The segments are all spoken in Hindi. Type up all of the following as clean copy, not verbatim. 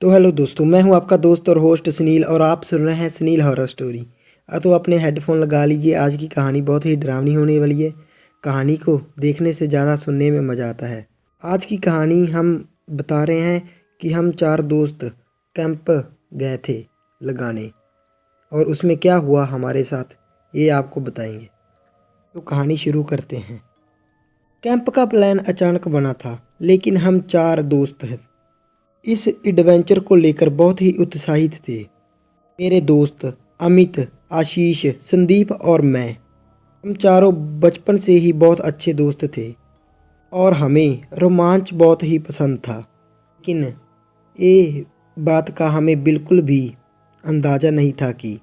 तो हेलो दोस्तों, मैं हूं आपका दोस्त और होस्ट सुनील और आप सुन रहे हैं सुनील हॉरर स्टोरी। तो अपने हेडफोन लगा लीजिए। आज की कहानी बहुत ही डरावनी होने वाली है। कहानी को देखने से ज़्यादा सुनने में मज़ा आता है। आज की कहानी हम बता रहे हैं कि हम 4 दोस्त कैंप गए थे लगाने और उसमें क्या हुआ हमारे साथ ये आपको बताएंगे। तो कहानी शुरू करते हैं। कैंप का प्लान अचानक बना था, लेकिन हम 4 दोस्त हैं इस एडवेंचर को लेकर बहुत ही उत्साहित थे। मेरे दोस्त अमित, आशीष, संदीप और मैं, हम चारों बचपन से ही बहुत अच्छे दोस्त थे और हमें रोमांच बहुत ही पसंद था। लेकिन ये बात का हमें बिल्कुल भी अंदाज़ा नहीं था कि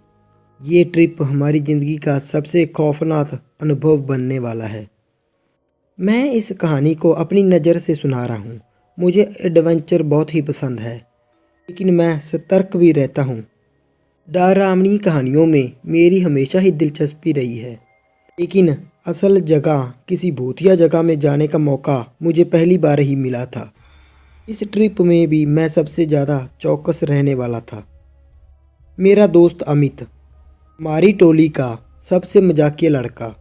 ये ट्रिप हमारी ज़िंदगी का सबसे खौफनाक अनुभव बनने वाला है। मैं इस कहानी को अपनी नज़र से सुना रहा हूँ। मुझे एडवेंचर बहुत ही पसंद है, लेकिन मैं सतर्क भी रहता हूँ। डरावनी कहानियों में मेरी हमेशा ही दिलचस्पी रही है, लेकिन असल जगह किसी भूतिया जगह में जाने का मौका मुझे पहली बार ही मिला था। इस ट्रिप में भी मैं सबसे ज़्यादा चौकस रहने वाला था। मेरा दोस्त अमित, हमारी टोली का सबसे मजाकिया लड़का,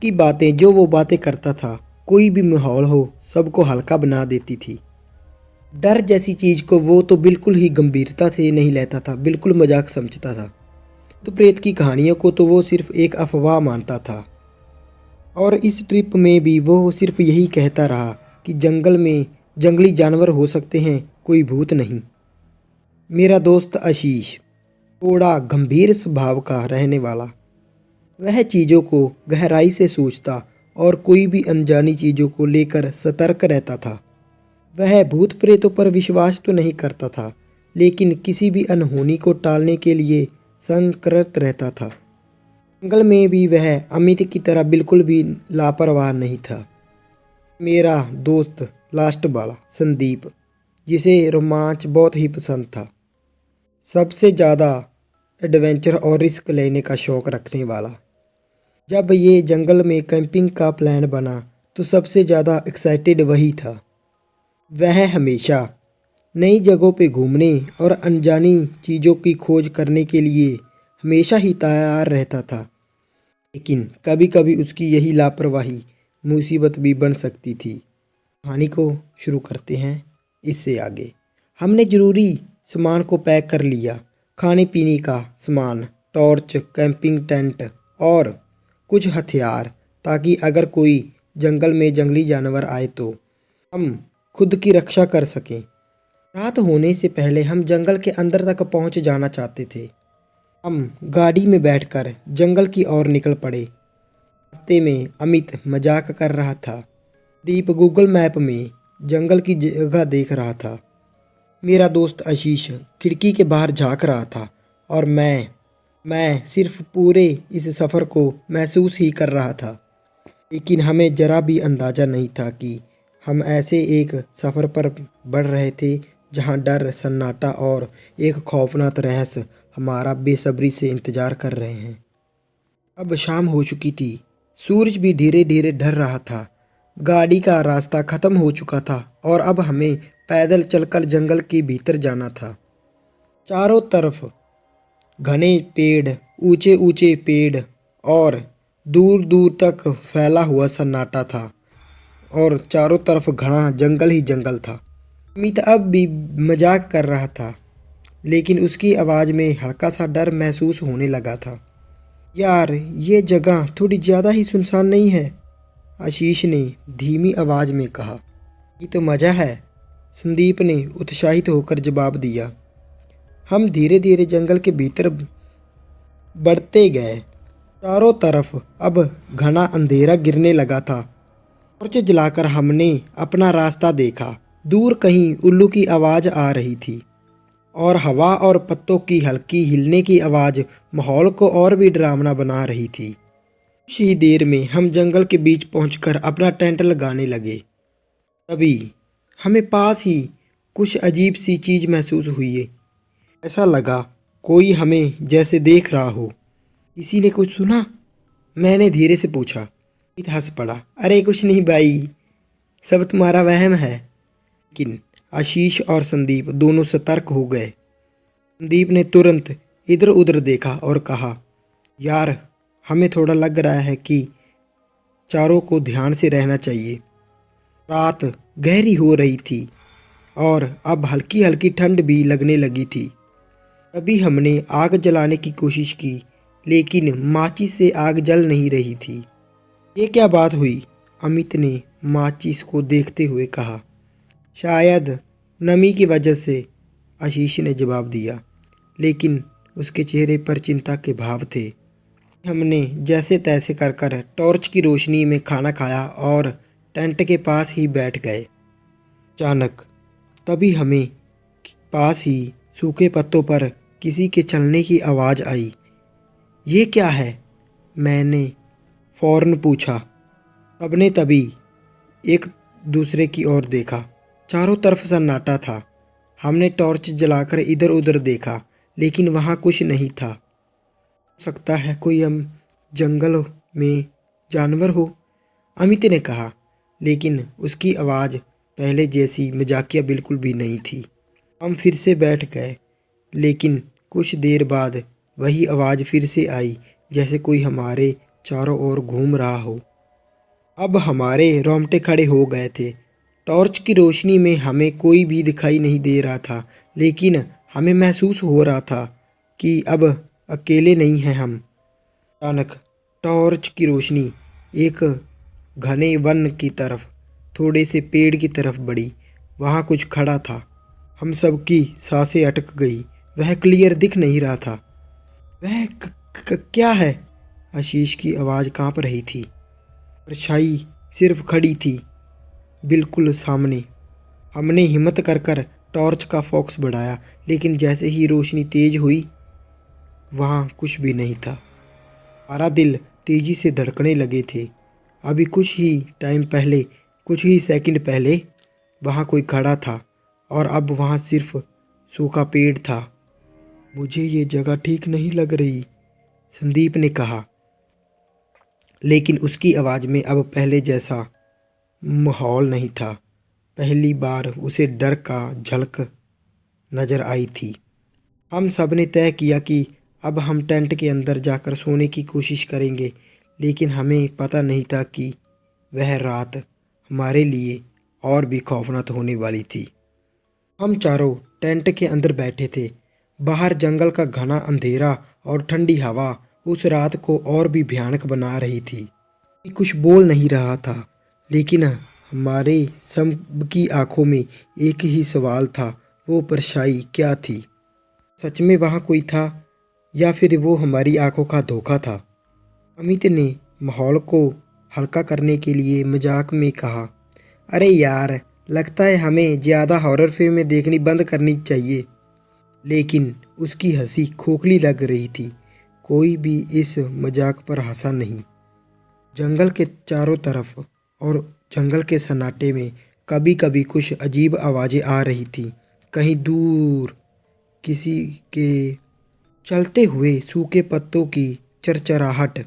की बातें जो वो बातें करता था, कोई भी माहौल हो सबको हल्का बना देती थी। डर जैसी चीज़ को वो तो बिल्कुल ही गंभीरता से नहीं लेता था, बिल्कुल मजाक समझता था। तो प्रेत की कहानियों को तो वो सिर्फ एक अफवाह मानता था। और इस ट्रिप में भी वो सिर्फ यही कहता रहा कि जंगल में जंगली जानवर हो सकते हैं, कोई भूत नहीं। मेरा दोस्त आशीष थोड़ा गंभीर स्वभाव का रहने वाला, वह चीज़ों को गहराई से सोचता और कोई भी अनजानी चीज़ों को लेकर सतर्क रहता था। वह भूत प्रेतों पर विश्वास तो नहीं करता था, लेकिन किसी भी अनहोनी को टालने के लिए संकृत रहता था। जंगल में भी वह अमित की तरह बिल्कुल भी लापरवाह नहीं था। मेरा दोस्त लास्ट वाला संदीप, जिसे रोमांच बहुत ही पसंद था, सबसे ज़्यादा एडवेंचर और रिस्क लेने का शौक़ रखने वाला। जब ये जंगल में कैंपिंग का प्लान बना तो सबसे ज़्यादा एक्साइटेड वही था। वह हमेशा नई जगहों पे घूमने और अनजानी चीज़ों की खोज करने के लिए हमेशा ही तैयार रहता था, लेकिन कभी कभी उसकी यही लापरवाही मुसीबत भी बन सकती थी। कहानी को शुरू करते हैं इससे आगे। हमने ज़रूरी सामान को पैक कर लिया, खाने पीने का सामान, टॉर्च, कैंपिंग टेंट और कुछ हथियार, ताकि अगर कोई जंगल में जंगली जानवर आए तो हम खुद की रक्षा कर सकें। रात होने से पहले हम जंगल के अंदर तक पहुंच जाना चाहते थे। हम गाड़ी में बैठकर जंगल की ओर निकल पड़े। रास्ते में अमित मजाक कर रहा था। दीप गूगल मैप में जंगल की जगह देख रहा था। मेरा दोस्त आशीष खिड़की के बाहर झांक रहा था और मैं सिर्फ पूरे इस सफ़र को महसूस ही कर रहा था। लेकिन हमें जरा भी अंदाज़ा नहीं था कि हम ऐसे एक सफ़र पर बढ़ रहे थे जहां डर, सन्नाटा और एक खौफनाक रहस्य हमारा बेसब्री से इंतज़ार कर रहे हैं। अब शाम हो चुकी थी, सूरज भी धीरे धीरे ढल रहा था। गाड़ी का रास्ता ख़त्म हो चुका था और अब हमें पैदल चलकर जंगल के भीतर जाना था। चारों तरफ घने पेड़, ऊंचे ऊंचे पेड़ और दूर दूर तक फैला हुआ सन्नाटा था और चारों तरफ घना जंगल ही जंगल था। अमित अब भी मजाक कर रहा था, लेकिन उसकी आवाज़ में हल्का सा डर महसूस होने लगा था। यार, ये जगह थोड़ी ज़्यादा ही सुनसान नहीं है? आशीष ने धीमी आवाज़ में कहा। ये तो मज़ा है, संदीप ने उत्साहित होकर जवाब दिया। हम धीरे धीरे जंगल के भीतर बढ़ते गए। चारों तरफ अब घना अंधेरा गिरने लगा था। टॉर्च जलाकर हमने अपना रास्ता देखा। दूर कहीं उल्लू की आवाज़ आ रही थी और हवा और पत्तों की हल्की हिलने की आवाज़ माहौल को और भी डरावना बना रही थी। कुछ ही देर में हम जंगल के बीच पहुंचकर अपना टेंट लगाने लगे। तभी हमें पास ही कुछ अजीब सी चीज़ महसूस हुई। ऐसा लगा कोई हमें जैसे देख रहा हो। किसी ने कुछ सुना? मैंने धीरे से पूछा। अमित हंस पड़ा। अरे कुछ नहीं भाई, सब तुम्हारा वहम है। लेकिन आशीष और संदीप दोनों सतर्क हो गए। संदीप ने तुरंत इधर उधर देखा और कहा, यार हमें थोड़ा लग रहा है कि चारों को ध्यान से रहना चाहिए। रात गहरी हो रही थी और अब हल्की हल्की ठंड भी लगने लगी थी। तभी हमने आग जलाने की कोशिश की, लेकिन माचिस से आग जल नहीं रही थी। ये क्या बात हुई? अमित ने माचिस को देखते हुए कहा। शायद नमी की वजह से, आशीष ने जवाब दिया, लेकिन उसके चेहरे पर चिंता के भाव थे। हमने जैसे तैसे कर टॉर्च की रोशनी में खाना खाया और टेंट के पास ही बैठ गए। अचानक तभी हमें पास ही सूखे पत्तों पर किसी के चलने की आवाज़ आई। ये क्या है? मैंने फौरन पूछा। सबने तभी एक दूसरे की ओर देखा। चारों तरफ सन्नाटा था। हमने टॉर्च जलाकर इधर उधर देखा, लेकिन वहाँ कुछ नहीं था। हो सकता है कोई जंगल में जानवर हो, अमित ने कहा, लेकिन उसकी आवाज़ पहले जैसी मजाकिया बिल्कुल भी नहीं थी। हम फिर से बैठ गए, लेकिन कुछ देर बाद वही आवाज़ फिर से आई, जैसे कोई हमारे चारों ओर घूम रहा हो। अब हमारे रोंगटे खड़े हो गए थे। टॉर्च की रोशनी में हमें कोई भी दिखाई नहीं दे रहा था, लेकिन हमें महसूस हो रहा था कि अब अकेले नहीं हैं हम। अचानक टॉर्च की रोशनी एक घने वन की तरफ, थोड़े से पेड़ की तरफ बढ़ी। वहाँ कुछ खड़ा था। हम सबकी सांसें अटक गई। वह क्लियर दिख नहीं रहा था। वह क्या है? आशीष की आवाज़ कांप रही थी। परछाई सिर्फ खड़ी थी, बिल्कुल सामने। हमने हिम्मत कर टॉर्च का फोकस बढ़ाया, लेकिन जैसे ही रोशनी तेज हुई, वहाँ कुछ भी नहीं था। हमारा दिल तेजी से धड़कने लगे थे। अभी कुछ ही टाइम पहले, कुछ ही सेकंड पहले वहाँ कोई खड़ा था और अब वहाँ सिर्फ सूखा पेड़ था। मुझे ये जगह ठीक नहीं लग रही, संदीप ने कहा, लेकिन उसकी आवाज़ में अब पहले जैसा माहौल नहीं था। पहली बार उसे डर का झलक नज़र आई थी। हम सब ने तय किया कि अब हम टेंट के अंदर जाकर सोने की कोशिश करेंगे, लेकिन हमें पता नहीं था कि वह रात हमारे लिए और भी खौफनाक होने वाली थी। हम चारों टेंट के अंदर बैठे थे। बाहर जंगल का घना अंधेरा और ठंडी हवा उस रात को और भी भयानक बना रही थी। कुछ बोल नहीं रहा था, लेकिन हमारे सबकी आंखों में एक ही सवाल था, वो परछाई क्या थी? सच में वहाँ कोई था या फिर वो हमारी आंखों का धोखा था? अमित ने माहौल को हल्का करने के लिए मजाक में कहा, अरे यार, लगता है हमें ज़्यादा हॉरर फिल्में देखनी बंद करनी चाहिए। लेकिन उसकी हंसी खोखली लग रही थी। कोई भी इस मजाक पर हंसा नहीं। जंगल के चारों तरफ और जंगल के सन्नाटे में कभी कभी कुछ अजीब आवाज़ें आ रही थी। कहीं दूर किसी के चलते हुए सूखे पत्तों की चरचराहट,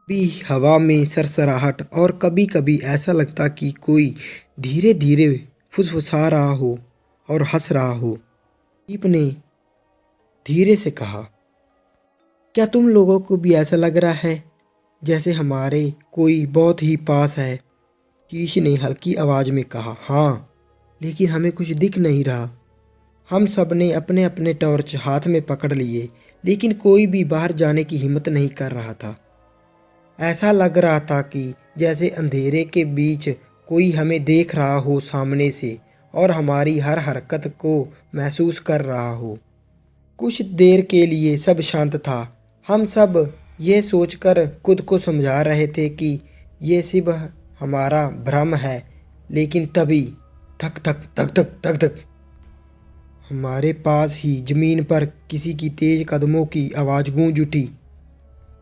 भी हवा में सरसराहट, और कभी कभी ऐसा लगता कि कोई धीरे धीरे फुसफुसा रहा हो और हंस रहा हो। दीप ने धीरे से कहा, क्या तुम लोगों को भी ऐसा लग रहा है जैसे हमारे कोई बहुत ही पास है? शीश ने हल्की आवाज़ में कहा, हाँ, लेकिन हमें कुछ दिख नहीं रहा। हम सब ने अपने अपने टॉर्च हाथ में पकड़ लिए, लेकिन कोई भी बाहर जाने की हिम्मत नहीं कर रहा था। ऐसा लग रहा था कि जैसे अंधेरे के बीच कोई हमें देख रहा हो सामने से और हमारी हर हरकत को महसूस कर रहा हो। कुछ देर के लिए सब शांत था। हम सब ये सोचकर खुद को समझा रहे थे कि ये सिर्फ हमारा भ्रम है, लेकिन तभी धक धक धक धक धक धक हमारे पास ही ज़मीन पर किसी की तेज कदमों की आवाज़ गूंज उठी।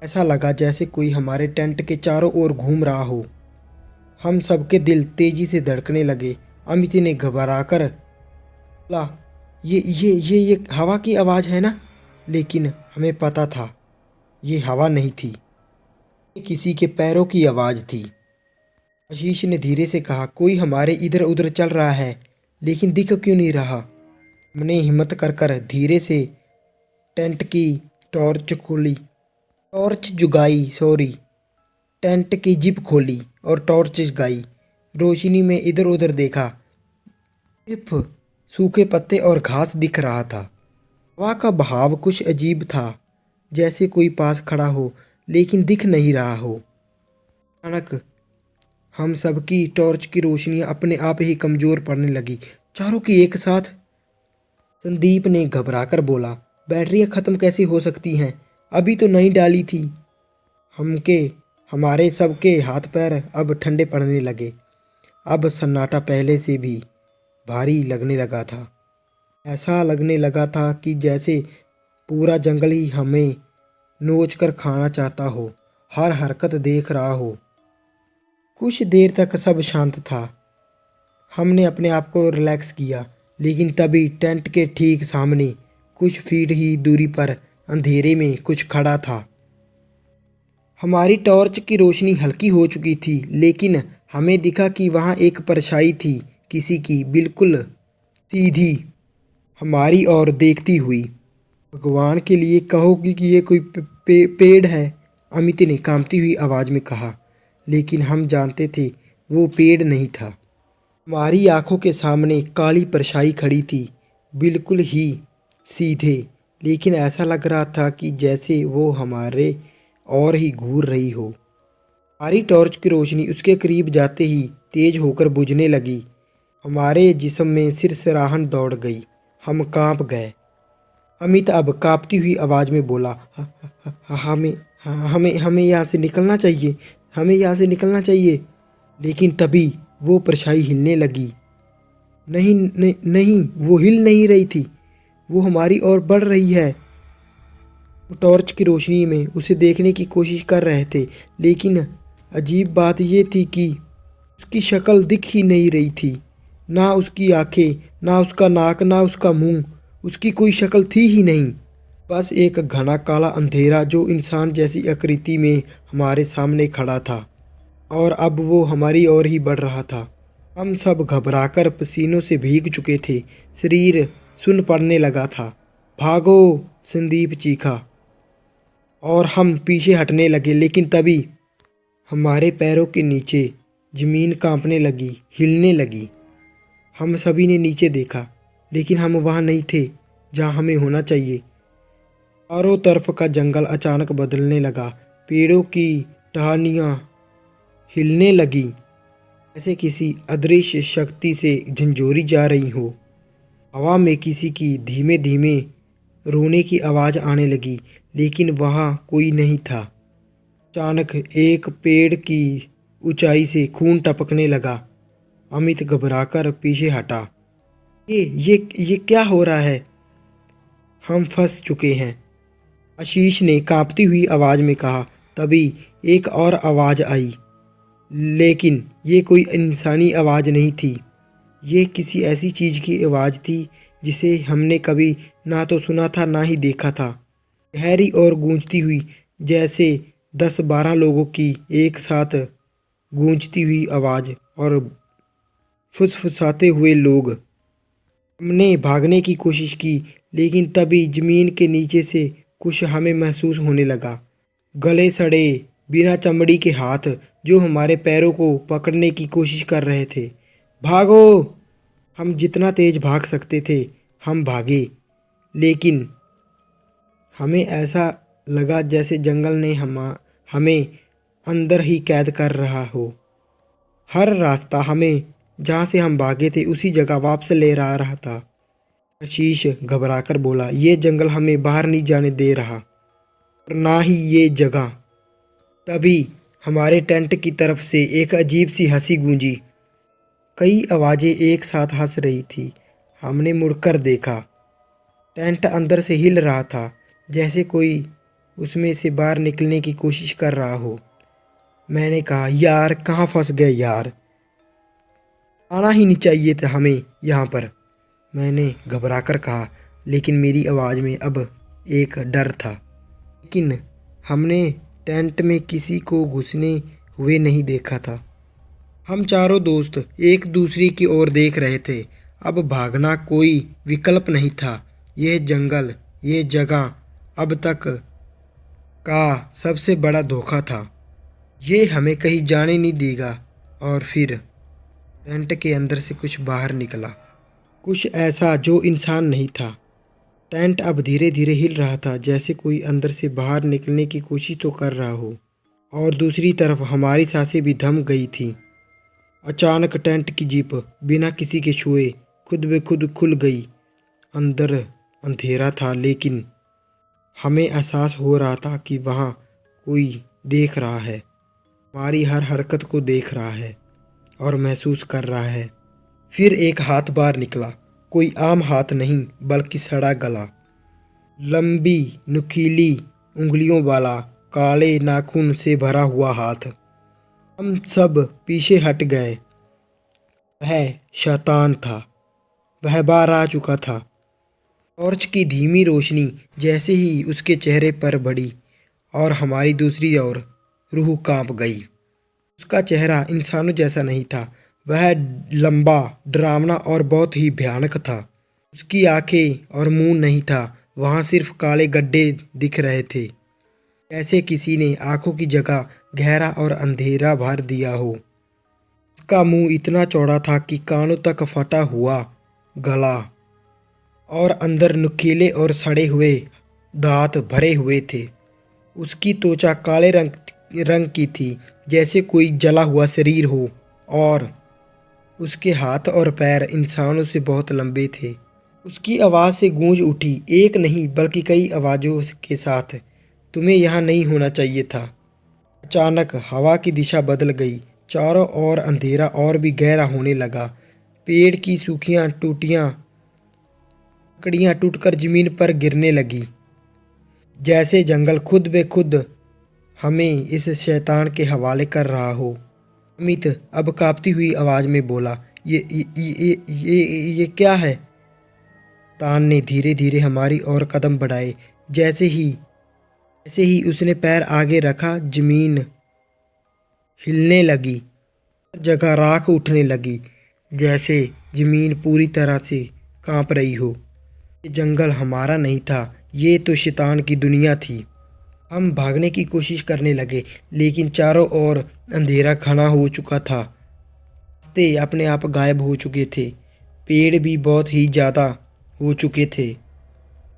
ऐसा लगा जैसे कोई हमारे टेंट के चारों ओर घूम रहा हो। हम सबके दिल तेजी से धड़कने लगे। अमित ने घबराकर बोला, ये हवा की आवाज़ है ना? लेकिन हमें पता था ये हवा नहीं थी, ये किसी के पैरों की आवाज़ थी। आशीष ने धीरे से कहा, कोई हमारे इधर उधर चल रहा है, लेकिन दिख क्यों नहीं रहा। हमने हिम्मत कर कर धीरे से टेंट की टेंट की जिप खोली और टॉर्च जगाई। रोशनी में इधर उधर देखा, सिर्फ सूखे पत्ते और घास दिख रहा था। हवा का बहाव कुछ अजीब था, जैसे कोई पास खड़ा हो लेकिन दिख नहीं रहा हो। अचानक हम सबकी टॉर्च की रोशनी अपने आप ही कमजोर पड़ने लगी, चारों की एक साथ। संदीप ने घबराकर बोला, बैटरियां खत्म कैसे हो सकती हैं, अभी तो नई डाली थी। हमके हमारे सबके हाथ पैर अब ठंडे पड़ने लगे। अब सन्नाटा पहले से भी भारी लगने लगा था। ऐसा लगने लगा था कि जैसे पूरा जंगल ही हमें नोच कर खाना चाहता हो, हर हरकत देख रहा हो। कुछ देर तक सब शांत था। हमने अपने आप को रिलैक्स किया, लेकिन तभी टेंट के ठीक सामने कुछ फीट ही दूरी पर अंधेरे में कुछ खड़ा था। हमारी टॉर्च की रोशनी हल्की हो चुकी थी, लेकिन हमें दिखा कि वहाँ एक परछाई थी, किसी की, बिल्कुल सीधी, हमारी ओर देखती हुई। भगवान के लिए कहो कि ये कोई पेड़ है, अमित ने कांपती हुई आवाज़ में कहा। लेकिन हम जानते थे वो पेड़ नहीं था। हमारी आंखों के सामने काली परछाई खड़ी थी, बिल्कुल ही सीधे, लेकिन ऐसा लग रहा था कि जैसे वो हमारे और ही घूर रही हो। हमारी टॉर्च की रोशनी उसके करीब जाते ही तेज होकर बुझने लगी। हमारे जिस्म में सिरसराहट दौड़ गई, हम कांप गए। अमित अब कांपती हुई आवाज़ में बोला, हमें हमें हमें यहाँ से निकलना चाहिए, हमें यहाँ से निकलना चाहिए। लेकिन तभी वो परछाई हिलने लगी। नहीं नहीं नहीं, वो हिल नहीं रही थी, वो हमारी ओर बढ़ रही है। टॉर्च की रोशनी में उसे देखने की कोशिश कर रहे थे, लेकिन अजीब बात ये थी कि उसकी शक्ल दिख ही नहीं रही थी। ना उसकी आंखें, ना उसका नाक, ना उसका मुंह, उसकी कोई शक्ल थी ही नहीं। बस एक घना काला अंधेरा जो इंसान जैसी आकृति में हमारे सामने खड़ा था, और अब वो हमारी ओर ही बढ़ रहा था। हम सब घबराकर पसीनों से भीग चुके थे, शरीर सुन्न पड़ने लगा था। भागो, संदीप चीखा और हम पीछे हटने लगे। लेकिन तभी हमारे पैरों के नीचे जमीन कांपने लगी, हिलने लगी। हम सभी ने नीचे देखा, लेकिन हम वहाँ नहीं थे जहाँ हमें होना चाहिए। चारों तरफ का जंगल अचानक बदलने लगा। पेड़ों की टहनियाँ हिलने लगी, जैसे किसी अदृश्य शक्ति से झंझोरी जा रही हो। हवा में किसी की धीमे धीमे रोने की आवाज़ आने लगी, लेकिन वहाँ कोई नहीं था। अचानक एक पेड़ की ऊंचाई से खून टपकने लगा। अमित घबराकर पीछे हटा। ये क्या हो रहा है? हम फंस चुके हैं, आशीष ने कांपती हुई आवाज़ में कहा। तभी एक और आवाज़ आई, लेकिन ये कोई इंसानी आवाज़ नहीं थी। ये किसी ऐसी चीज़ की आवाज़ थी जिसे हमने कभी ना तो सुना था, ना ही देखा था। गहरी और गूंजती हुई, जैसे 10-12 लोगों की एक साथ गूंजती हुई आवाज़ और फुसफुसाते हुए लोग। हमने भागने की कोशिश की, लेकिन तभी ज़मीन के नीचे से कुछ हमें महसूस होने लगा। गले सड़े, बिना चमड़ी के हाथ जो हमारे पैरों को पकड़ने की कोशिश कर रहे थे। भागो! हम जितना तेज भाग सकते थे हम भागे, लेकिन हमें ऐसा लगा जैसे जंगल ने हमें अंदर ही कैद कर रहा हो। हर रास्ता हमें जहाँ से हम भागे थे उसी जगह वापस ले रहा था। आशीष घबराकर बोला, ये जंगल हमें बाहर नहीं जाने दे रहा, और ना ही ये जगह। तभी हमारे टेंट की तरफ से एक अजीब सी हंसी गूंजी। कई आवाज़ें एक साथ हंस रही थी। हमने मुड़कर देखा, टेंट अंदर से हिल रहा था, जैसे कोई उसमें से बाहर निकलने की कोशिश कर रहा हो। मैंने कहा, यार कहाँ फंस गए यार, आना ही नहीं चाहिए था हमें यहाँ पर, मैंने घबराकर कहा। लेकिन मेरी आवाज़ में अब एक डर था। लेकिन हमने टेंट में किसी को घुसने हुए नहीं देखा था। हम चारों दोस्त एक दूसरे की ओर देख रहे थे। अब भागना कोई विकल्प नहीं था। यह जंगल, ये जगह अब तक का सबसे बड़ा धोखा था। ये हमें कहीं जाने नहीं देगा। और फिर टेंट के अंदर से कुछ बाहर निकला, कुछ ऐसा जो इंसान नहीं था। टेंट अब धीरे धीरे हिल रहा था, जैसे कोई अंदर से बाहर निकलने की कोशिश तो कर रहा हो। और दूसरी तरफ हमारी सांसें भी थम गई थीं। अचानक टेंट की जिप बिना किसी के छुए खुद ब खुद खुल गई। अंदर अंधेरा था, लेकिन हमें एहसास हो रहा था कि वहाँ कोई देख रहा है, हमारी हर हरकत को देख रहा है और महसूस कर रहा है। फिर एक हाथ बाहर निकला, कोई आम हाथ नहीं बल्कि सड़ा गला, लंबी नुकीली उंगलियों वाला, काले नाखून से भरा हुआ हाथ। हम सब पीछे हट गए। वह शैतान था। वह बाहर आ चुका था। टॉर्च की धीमी रोशनी जैसे ही उसके चेहरे पर पड़ी और हमारी दूसरी ओर, रूह कांप गई। उसका चेहरा इंसानों जैसा नहीं था। वह लंबा, डरावना और बहुत ही भयानक था। उसकी आंखें और मुंह नहीं था, वहाँ सिर्फ काले गड्ढे दिख रहे थे, जैसे किसी ने आंखों की जगह गहरा और अंधेरा भर दिया हो। उसका मुंह इतना चौड़ा था कि कानों तक फटा हुआ गला और अंदर नुकीले और सड़े हुए दांत भरे हुए थे। उसकी त्वचा काले रंग की थी, जैसे कोई जला हुआ शरीर हो, और उसके हाथ और पैर इंसानों से बहुत लंबे थे। उसकी आवाज़ से गूंज उठी, एक नहीं बल्कि कई आवाज़ों के साथ, तुम्हें यहाँ नहीं होना चाहिए था। अचानक हवा की दिशा बदल गई। चारों ओर अंधेरा और भी गहरा होने लगा। पेड़ की सूखियाँ लकड़ियाँ टूटकर जमीन पर गिरने लगी, जैसे जंगल खुद ब खुद हमें इस शैतान के हवाले कर रहा हो। अमित अब कांपती हुई आवाज़ में बोला, ये क्या है? तान ने धीरे धीरे हमारी ओर कदम बढ़ाए। जैसे ही उसने पैर आगे रखा, जमीन हिलने लगी। हर जगह राख उठने लगी, जैसे जमीन पूरी तरह से कांप रही हो। ये जंगल हमारा नहीं था, ये तो शैतान की दुनिया थी। हम भागने की कोशिश करने लगे, लेकिन चारों ओर अंधेरा घना हो चुका था। रास्ते अपने आप गायब हो चुके थे। पेड़ भी बहुत ही ज़्यादा हो चुके थे।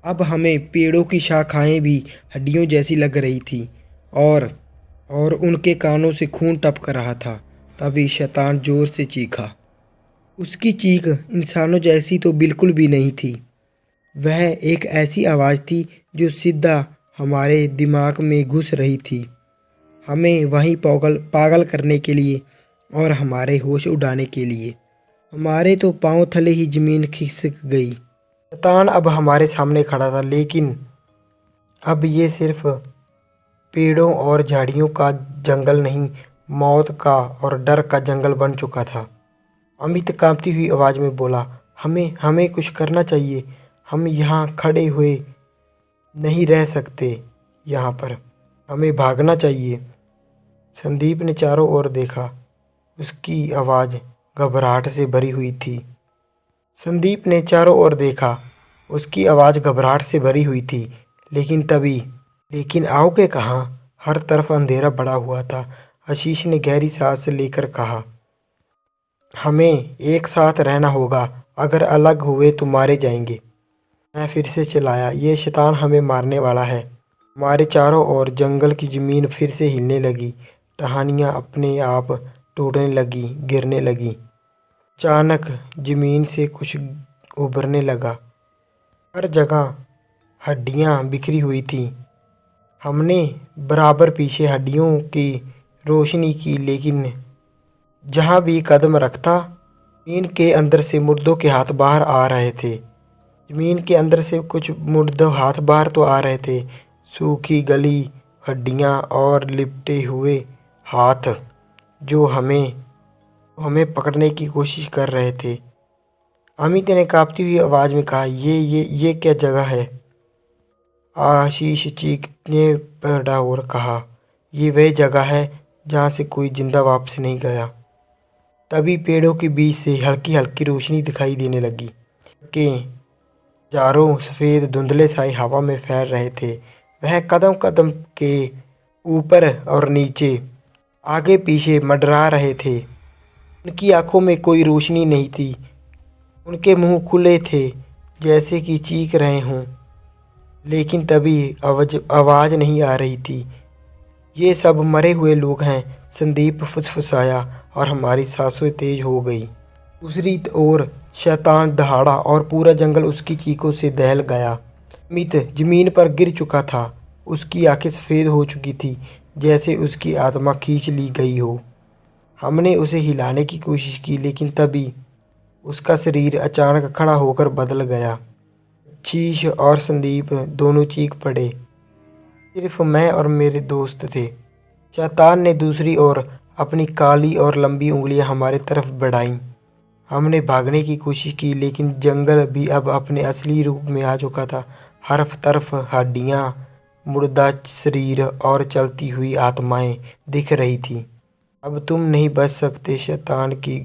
अब हमें पेड़ों की शाखाएं भी हड्डियों जैसी लग रही थी, और उनके कानों से खून टपक रहा था। तभी शैतान जोर से चीखा। उसकी चीख इंसानों जैसी तो बिल्कुल भी नहीं थी। वह एक ऐसी आवाज़ थी जो सीधा हमारे दिमाग में घुस रही थी, हमें वहीं पागल करने के लिए और हमारे होश उड़ाने के लिए। हमारे तो पांव थले ही ज़मीन खिसक गई। शैतान अब हमारे सामने खड़ा था, लेकिन अब ये सिर्फ पेड़ों और झाड़ियों का जंगल नहीं, मौत का और डर का जंगल बन चुका था। अमित कांपती हुई आवाज़ में बोला, हमें कुछ करना चाहिए। हम यहाँ खड़े हुए नहीं रह सकते। यहाँ पर हमें भागना चाहिए। संदीप ने चारों ओर देखा। उसकी आवाज़ घबराहट से भरी हुई थी। संदीप ने चारों ओर देखा। उसकी आवाज़ घबराहट से भरी हुई थी। लेकिन आओगे कहाँ? हर तरफ अंधेरा बढ़ा हुआ था। आशीष ने गहरी सांस लेकर कहा, हमें एक साथ रहना होगा, अगर अलग हुए तो मारे जाएंगे। मैं फिर से चिल्लाया, ये शैतान हमें मारने वाला है। हमारे चारों ओर जंगल की ज़मीन फिर से हिलने लगी। टहनियाँ अपने आप टूटने लगी, गिरने लगी। अचानक ज़मीन से कुछ उभरने लगा। हर जगह हड्डियाँ बिखरी हुई थीं। हमने बराबर पीछे हड्डियों की रोशनी की, लेकिन जहाँ भी कदम रखता, ज़मीन के अंदर से मुर्दों के हाथ बाहर आ रहे थे। ज़मीन के अंदर से कुछ मुर्दे हाथ बाहर तो आ रहे थे, सूखी गली हड्डियाँ और लिपटे हुए हाथ जो हमें पकड़ने की कोशिश कर रहे थे। अमित ने कांपती हुई आवाज़ में कहा, ये क्या जगह है? आशीष चीखने पड़ा और कहा, ये वह जगह है जहाँ से कोई जिंदा वापस नहीं गया। तभी पेड़ों के बीच से हल्की हल्की रोशनी दिखाई देने लगी कि चारों सफ़ेद धुंधले साए हवा में फैल रहे थे। वह कदम कदम के ऊपर और नीचे, आगे पीछे मंडरा रहे थे। उनकी आंखों में कोई रोशनी नहीं थी। उनके मुंह खुले थे जैसे कि चीख रहे हों, लेकिन तभी आवाज़ नहीं आ रही थी। ये सब मरे हुए लोग हैं, संदीप फुसफुसाया और हमारी सांसें तेज हो गई। दूसरी ओर शैतान दहाड़ा और पूरा जंगल उसकी चीखों से दहल गया। अमित जमीन पर गिर चुका था। उसकी आंखें सफ़ेद हो चुकी थी, जैसे उसकी आत्मा खींच ली गई हो। हमने उसे हिलाने की कोशिश की, लेकिन तभी उसका शरीर अचानक खड़ा होकर बदल गया। शीश और संदीप दोनों चीख पड़े। सिर्फ मैं और मेरे दोस्त थे। शैतान ने दूसरी ओर अपनी काली और लंबी उंगलियां हमारे तरफ बढ़ाईं। हमने भागने की कोशिश की, लेकिन जंगल भी अब अपने असली रूप में आ चुका था। हर तरफ हड्डियां, मुर्दा शरीर और चलती हुई आत्माएं दिख रही थी। अब तुम नहीं बच सकते, शैतान की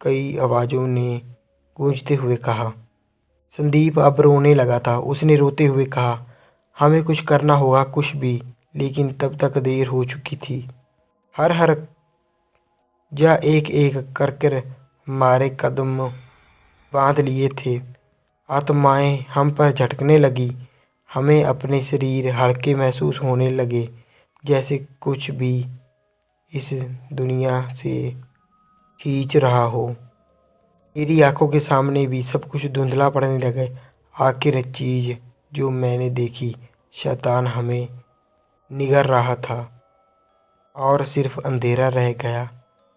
कई आवाज़ों ने गूंजते हुए कहा। संदीप अब रोने लगा था। उसने रोते हुए कहा, हमें कुछ करना होगा, कुछ भी। लेकिन तब तक देर हो चुकी थी। हर हर जा एक एक कर हमारे कदम बांध लिए थे। आत्माएं हम पर झटकने लगी। हमें अपने शरीर हल्के महसूस होने लगे, जैसे कुछ भी इस दुनिया से खींच रहा हो। मेरी आंखों के सामने भी सब कुछ धुंधला पड़ने लगे। आखिर चीज़ जो मैंने देखी, शैतान हमें निगल रहा था और सिर्फ अंधेरा रह गया।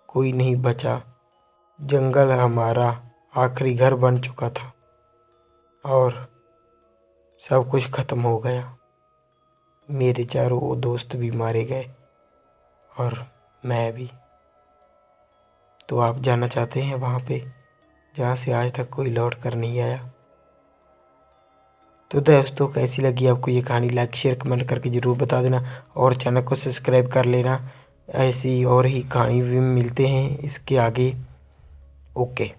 कोई नहीं बचा। जंगल हमारा आखिरी घर बन चुका था और सब कुछ खत्म हो गया। मेरे चारों दोस्त भी मारे गए और मैं भी। तो आप जाना चाहते हैं वहाँ पे जहाँ से आज तक कोई लौट कर नहीं आया? तो दोस्तों, कैसी लगी आपको ये कहानी? लाइक शेयर कमेंट करके ज़रूर बता देना और चैनल को सब्सक्राइब कर लेना। ऐसी और ही कहानी भी मिलते हैं इसके आगे। ओके।